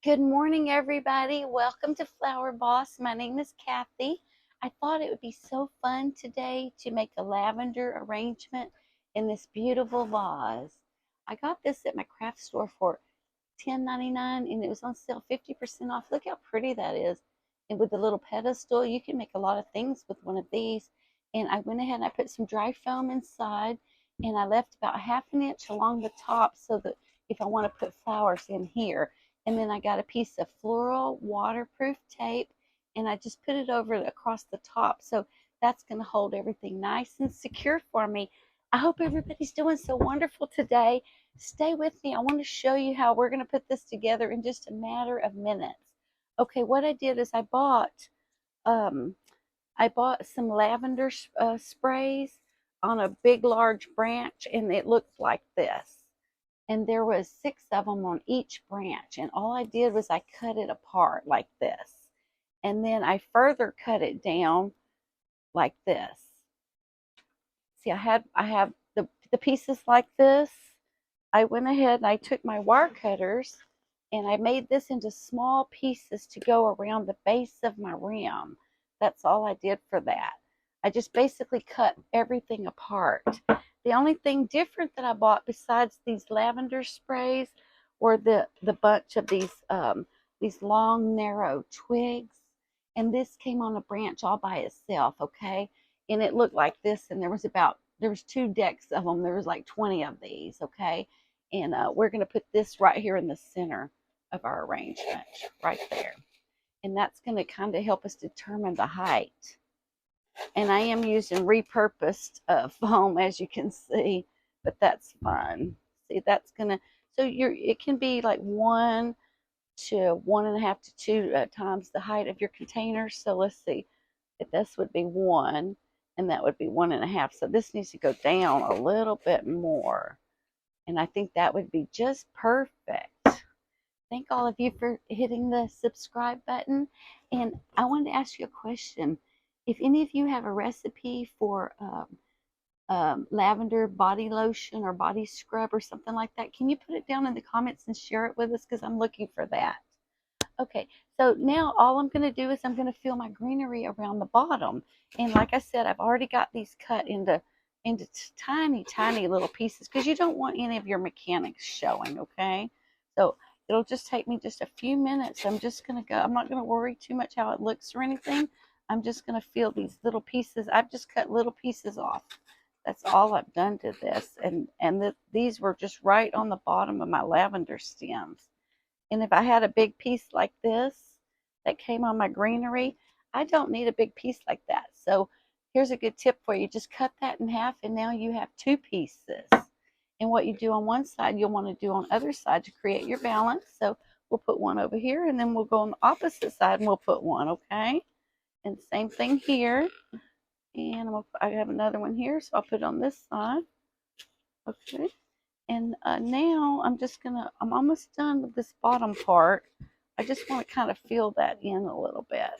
Good morning, everybody. Welcome to Flower Boss. My name is Kathy. I thought it would be so fun today to make a lavender arrangement in this beautiful vase. I got this at my craft store for $10.99 and it was on sale 50% off. Look how pretty that is. And with the little pedestal, you can make a lot of things with one of these. And I went ahead and I put some dry foam inside and I left about half an inch along the top so that if I want to put flowers in here. And then I got a piece of floral waterproof tape and I just put it over across the top. So that's going to hold everything nice and secure for me. I hope everybody's doing so wonderful today. Stay with me. I want to show you how we're going to put this together in just a matter of minutes. Okay, what I did is um, I bought some lavender sprays on a big large branch and it looked like this. And there was 6 of them on each branch, and all I did was I cut it apart like this, and then I further cut it down like this. See, I have the pieces like this. I went ahead and I took my wire cutters and I made this into small pieces to go around the base of my rim. That's all I did for that. I just basically cut everything apart. The only thing different that I bought besides these lavender sprays were the bunch of these long narrow twigs, and this came on a branch all by itself, okay? And it looked like this, and there was 2 decks of them. There was like 20 of these, okay? And we're going to put this right here in the center of our arrangement, right there. And that's going to kind of help us determine the height. And I am using repurposed foam, as you can see, but that's fun. See, that's gonna, so it can be like 1 to 1.5 to 2 times the height of your container. So let's see, if this would be 1 and that would be 1.5. So this needs to go down a little bit more. And I think that would be just perfect. Thank all of you for hitting the subscribe button. And I wanted to ask you a question. If any of you have a recipe for lavender body lotion or body scrub or something like that, can you put it down in the comments and share it with us? Because I'm looking for that. Okay, so now all I'm going to do is I'm going to fill my greenery around the bottom. And like I said, I've already got these cut into tiny, tiny little pieces because you don't want any of your mechanics showing, okay? So it'll just take me just a few minutes. I'm just going to go. I'm not going to worry too much how it looks or anything. I'm just going to fill these little pieces. I've just cut little pieces off. That's all I've done to this. And these were just right on the bottom of my lavender stems. And if I had a big piece like this that came on my greenery, I don't need a big piece like that. So here's a good tip for you. Just cut that in half and now you have 2 pieces. And what you do on one side, you'll want to do on the other side to create your balance. So we'll put one over here and then we'll go on the opposite side and we'll put one, okay? And same thing here. And I have another one here, so I'll put it on this side. Okay. And now I'm almost done with this bottom part. I just want to kind of fill that in a little bit.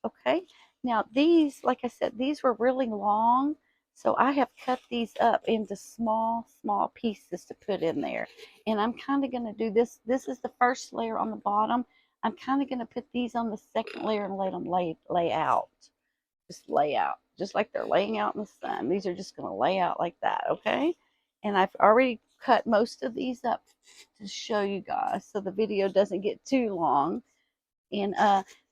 Okay. Now these, like I said, these were really long. So I have cut these up into small, small pieces to put in there. And I'm kind of going to do this. This is the first layer on the bottom. I'm kind of going to put these on the second layer and let them lay out. Just lay out. Just like they're laying out in the sun. These are just going to lay out like that, okay? And I've already cut most of these up to show you guys so the video doesn't get too long. And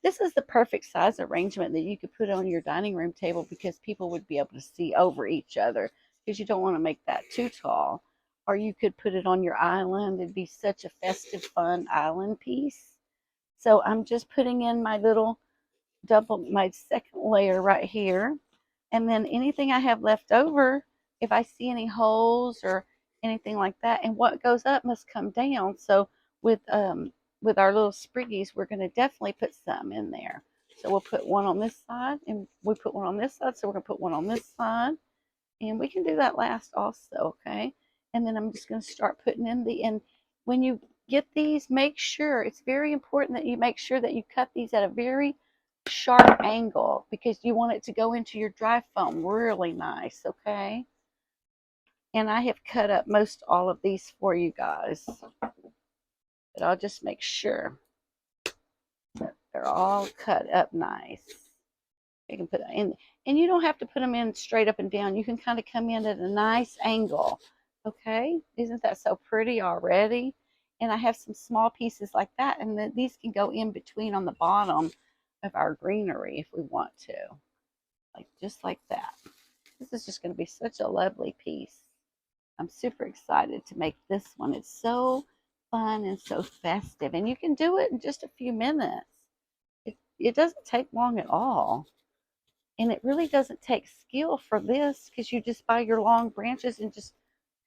this is the perfect size arrangement that you could put on your dining room table because people would be able to see over each other because you don't want to make that too tall. Or you could put it on your island. It'd be such a festive, fun island piece. So I'm just putting in my little my second layer right here. And then anything I have left over, if I see any holes or anything like that, and what goes up must come down. So with our little spriggies, we're going to definitely put some in there. So we'll put one on this side, and we put one on this side. So we're going to put one on this side, and we can do that last also, okay? And then I'm just going to start putting in and when you get these, make sure, it's very important that you make sure that you cut these at a very sharp angle because you want it to go into your dry foam really nice, okay? And I have cut up most all of these for you guys. but I'll just make sure that they're all cut up nice. You can put it in, and you don't have to put them in straight up and down. You can kind of come in at a nice angle. Okay, isn't that so pretty already? And I have some small pieces like that, and then these can go in between on the bottom of our greenery if we want to, like just like that. This is just going to be such a lovely piece. I'm super excited to make this one. It's so fun and so festive, and you can do it in just a few minutes. It doesn't take long at all. And it really doesn't take skill for this, because you just buy your long branches and just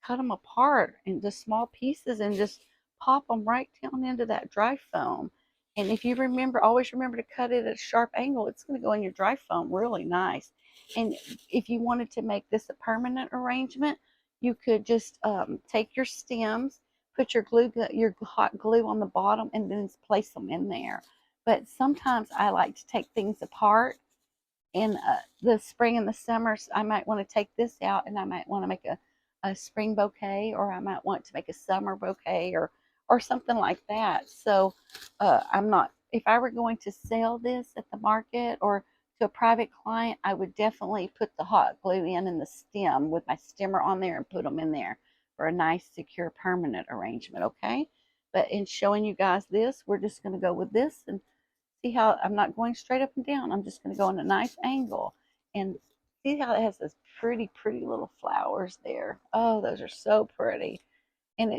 cut them apart into small pieces and just pop them right down into that dry foam. And if you remember, always remember to cut it at a sharp angle. It's going to go in your dry foam really nice. And if you wanted to make this a permanent arrangement, you could just take your stems, put your hot glue on the bottom, and then place them in there. But sometimes I like to take things apart. In the spring and the summers, I might want to take this out, and I might want to make a spring bouquet, or I might want to make a summer bouquet, or something like that. So I'm not, if I were going to sell this at the market or to a private client, I would definitely put the hot glue in the stem with my stemmer on there and put them in there for a nice, secure, permanent arrangement. Okay, but in showing you guys this, we're just going to go with this, and see how I'm not going straight up and down. I'm just going to go in a nice angle, and see how it has those pretty, pretty little flowers there. Oh, those are so pretty. And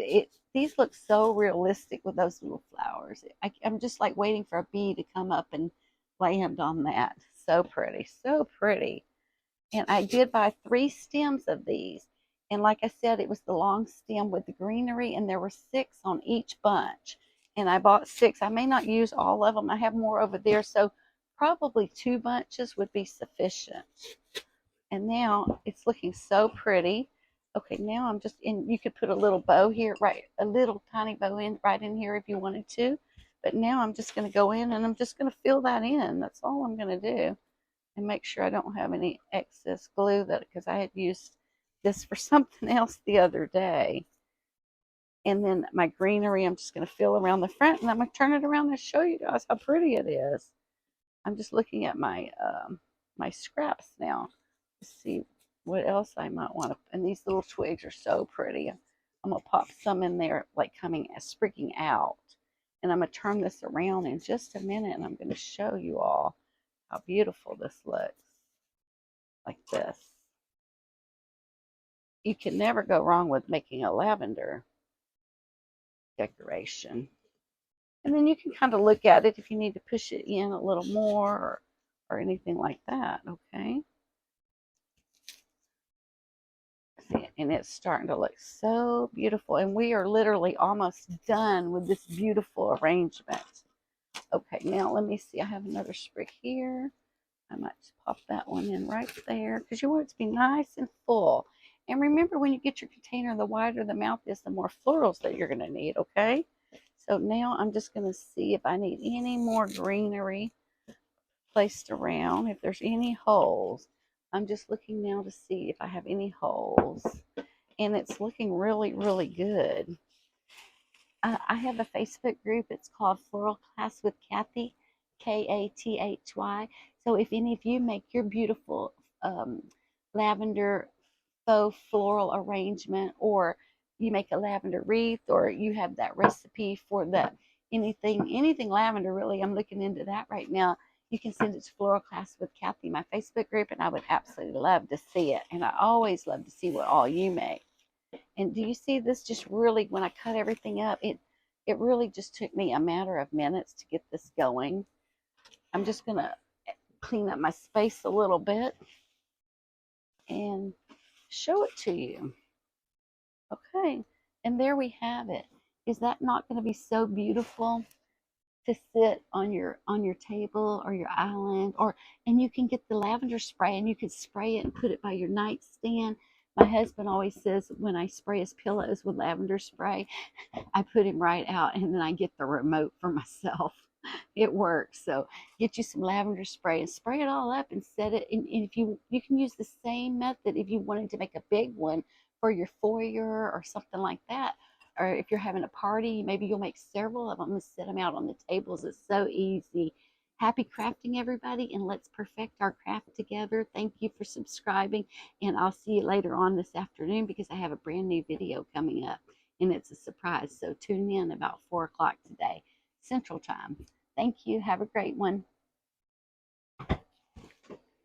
these look so realistic with those little flowers. I'm just like waiting for a bee to come up and land on that. So pretty, so pretty. And I did buy 3 stems of these. And like I said, it was the long stem with the greenery, and there were 6 on each bunch. And I bought 6. I may not use all of them. I have more over there, so probably 2 bunches would be sufficient. And now it's looking so pretty. Okay, now I'm just in, you could put a little bow here, right, a little tiny bow in right in here if you wanted to. But now I'm just going to go in, and I'm just going to fill that in. That's all I'm going to do. And make sure I don't have any excess glue, that because I had used this for something else the other day. And then my greenery, I'm just going to fill around the front, and I'm going to turn it around and show you guys how pretty it is. I'm just looking at my my scraps now to see what else I might want to. And these little twigs are so pretty. I'm going to pop some in there, like sprigging out. And I'm going to turn this around in just a minute, and I'm going to show you all how beautiful this looks. Like this. You can never go wrong with making a lavender decoration. And then you can kind of look at it if you need to push it in a little more, or anything like that. Okay. See, and it's starting to look so beautiful. And we are literally almost done with this beautiful arrangement. Okay, now let me see. I have another sprig here. I might just pop that one in right there, because you want it to be nice and full. And remember, when you get your container, the wider the mouth is, the more florals that you're going to need, okay? So now I'm just going to see if I need any more greenery placed around, if there's any holes. I'm just looking now to see if I have any holes. And it's looking really, really good. I have a Facebook group. It's called Floral Class with Kathy, Kathy. So if any of you make your beautiful lavender faux floral arrangement, or you make a lavender wreath, or you have that recipe for that, anything lavender, really, I'm looking into that right now. You can send it to Floral Class with Kathy, my Facebook group, and I would absolutely love to see it. And I always love to see what all you make. And do you see this? Just really, when I cut everything up, it really just took me a matter of minutes to get this going. I'm just going to clean up my space a little bit and show it to you. Okay, and there we have it. Is that not going to be so beautiful to sit on your table or your island? And you can get the lavender spray, and you can spray it and put it by your nightstand. My husband always says when I spray his pillows with lavender spray, I put him right out, and then I get the remote for myself. It works. So get you some lavender spray and spray it all up and set it. And if you can use the same method if you wanted to make a big one for your foyer or something like that. or if you're having a party, maybe you'll make several of them and set them out on the tables. It's so easy. Happy crafting, everybody, and let's perfect our craft together. Thank you for subscribing, and I'll see you later on this afternoon because I have a brand new video coming up, and it's a surprise. So tune in about 4 o'clock today, Central Time. Thank you. Have a great one.